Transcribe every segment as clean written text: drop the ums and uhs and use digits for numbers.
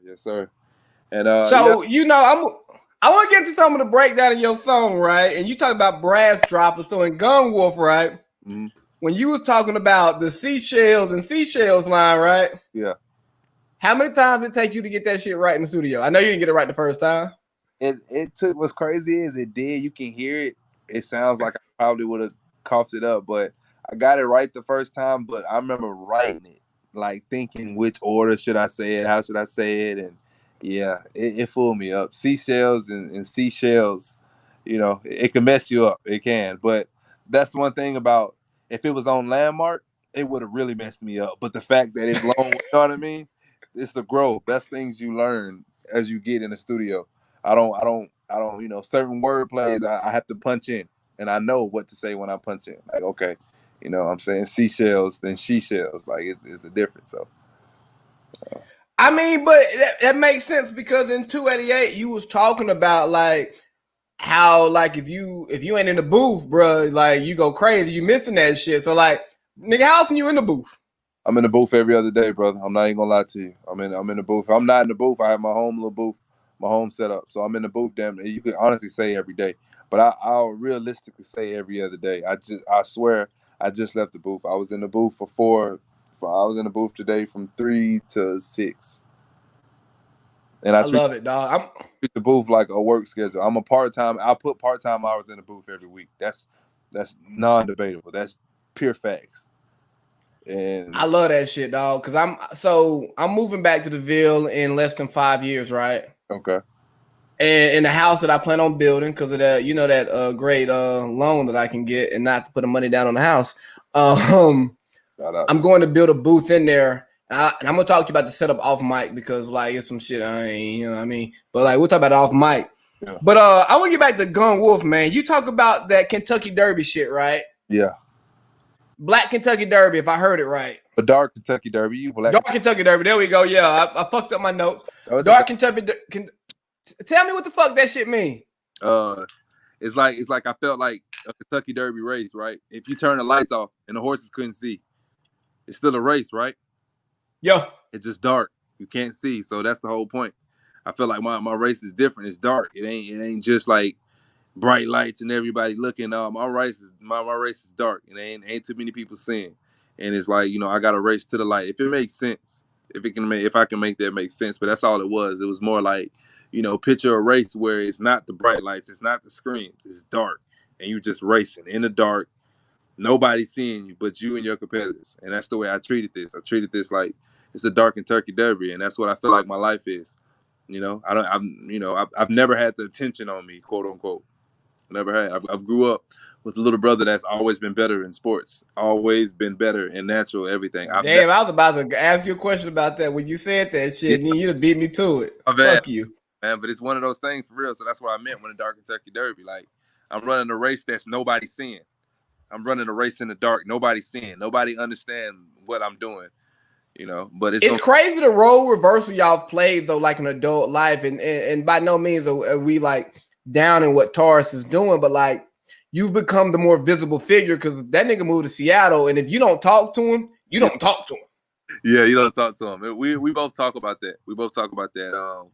Yes, sir. And so I want to get to some of the breakdown of your song, right? And you talk about brass droppers. So in Gun Wolf, right? Mm-hmm. When you was talking about the seashells line, right? Yeah. How many times did it take you to get that shit right in the studio? I know you didn't get it right the first time. It took. What's crazy is it did. You can hear it. It sounds like I probably would have coughed it up, but I got it right the first time. But I remember writing it, like thinking which order should I say it, how should I say it, and yeah, it fooled me up. Seashells and seashells, it can mess you up. It can, but that's one thing about if it was on Landmark, it would have really messed me up. But the fact that it's long, you know what I mean? It's the growth. That's things you learn as you get in the studio. I don't, certain word plays I have to punch in, and I know what to say when I punch in. Like, okay, I'm saying seashells, then she shells. Like, it's a difference. So, I mean, but that makes sense because in 288 you was talking about like how like if you ain't in the booth, bro, like you go crazy, you missing that shit. So like, nigga, how often you in the booth? I'm in the booth every other day, brother. I'm not even gonna lie to you. I'm in the booth. If I'm not in the booth, I have my home little booth, my home setup. So I'm in the booth. Damn, you could honestly say every day, but I'll realistically say every other day. I swear, I just left the booth. I was in the booth for four. I was in the booth today from 3 to 6. And I love it, dog. I'm treat the booth like a work schedule. I'm a part-time. I put part-time hours in the booth every week. That's non-debatable. That's pure facts. And I love that shit, dog. Cause I'm moving back to the Ville in less than 5 years, right? Okay. And in the house that I plan on building, because of that, that great loan that I can get, and not to put the money down on the house. I'm going to build a booth in there, and I'm gonna talk to you about the setup off mic because like it's some shit I ain't, you know what I mean. But like we'll talk about it off mic. Yeah. But I want to get back to Gun Wolf, man. You talk about that Kentucky Derby shit, right? Yeah. Black Kentucky Derby, if I heard it right. A dark Kentucky Derby. Dark Kentucky Derby. There we go. Yeah, I fucked up my notes. Dark Kentucky. Tell me what the fuck that shit mean. It's like I felt like a Kentucky Derby race, right? If you turn the lights off and the horses couldn't see, it's still a race, right? Yeah. It's just dark. You can't see, so that's the whole point. I feel like my race is different. It's dark. It ain't just like bright lights and everybody looking. My race is dark, and ain't too many people seeing. And it's like, I got to race to the light. If it makes sense, if I can make that make sense. But that's all it was. It was more like, picture a race where it's not the bright lights, it's not the screens, it's dark, and you just racing in the dark. Nobody's seeing you but you and your competitors. And that's the way I treated this. I treated this like it's a dark Kentucky Derby, and that's what I feel like my life is. I've never had the attention on me, quote unquote. Never had. I've grew up with a little brother that's always been better in sports, always been better in natural everything. I was about to ask you a question about that when you said that shit, and you beat me to it. Fuck you, man. But it's one of those things for real. So that's what I meant when the dark Kentucky Derby. Like, I'm running a race that's nobody seeing. I'm running a race in the dark. Nobody's seeing. Nobody understand what I'm doing. But it's crazy the role reversal y'all played though, like an adult life, and by no means are we like down in what Taurus is doing, but like you've become the more visible figure because that nigga moved to Seattle, and if you don't talk to him, you don't talk to him. Yeah, you don't talk to him. We both talk about that. We both talk about that.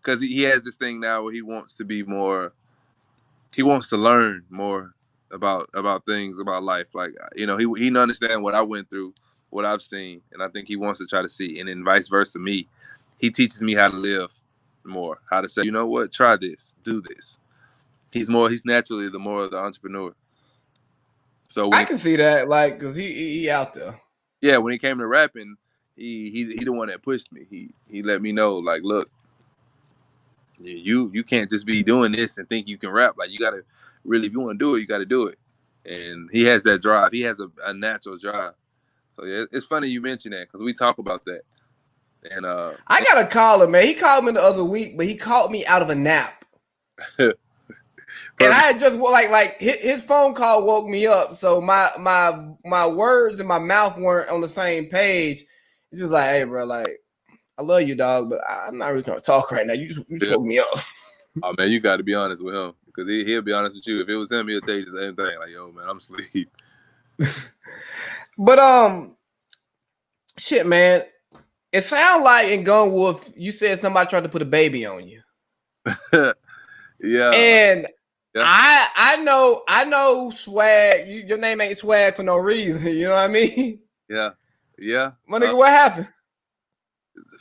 Because he has this thing now where he wants to be more. He wants to learn more about things about life. Like he understand what I went through, what I've seen, and I think he wants to try to see, and then vice versa. Me, he teaches me how to live more, how to say, you know what, try this, do this. He's naturally the more of the entrepreneur. So I can see that, like, cause he out there. Yeah, when he came to rapping, he the one that pushed me. He let me know, like, look, you can't just be doing this and think you can rap. Like, you gotta really, if you want to do it, you got to do it. And he has that drive. He has a natural drive. So yeah, it's funny you mention that because we talk about that. And I gotta call him, man. He called me the other week, but he called me out of a nap. And I had just like his phone call woke me up, so my words and my mouth weren't on the same page. It's just like, hey, bro, like I love you, dog, but I'm not really gonna talk right now. You just woke me up. Oh man, you got to be honest with him because he'll be honest with you. If it was him, he'll tell you the same thing. Like, yo, man, I'm asleep. But shit, man. It sounds like in Gunwolf, you said somebody tried to put a baby on you. Yeah. And yeah. I know Swag. Your name ain't Swag for no reason. You know what I mean? Yeah. Yeah. My nigga, what happened?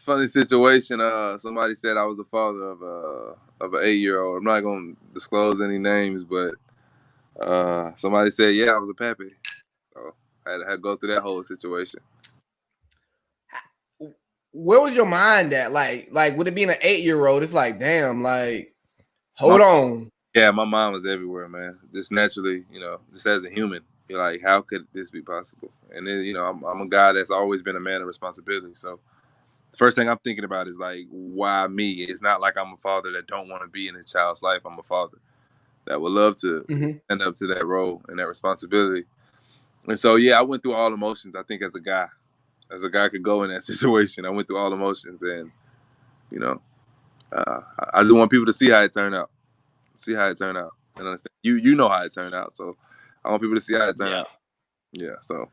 Funny situation. Somebody said I was the father of an 8-year-old. I'm not gonna disclose any names, but somebody said, yeah, I was a pappy. So I had to go through that whole situation. Where was your mind at? Like with it being an 8-year-old, it's like, damn, like, hold on. Yeah, my mind was everywhere, man. Just naturally, just as a human, you're like, how could this be possible? And then, I'm a guy that's always been a man of responsibility. So the first thing I'm thinking about is like, why me? It's not like I'm a father that don't want to be in his child's life. I'm a father that would love to stand up to that role and that responsibility. And so, yeah, I went through all emotions. I think as a guy could go in that situation, I went through all emotions, and I just want people to see how it turned out. See how it turned out, and understand. You know how it turned out, so I want people to see how it turned out. Yeah. So.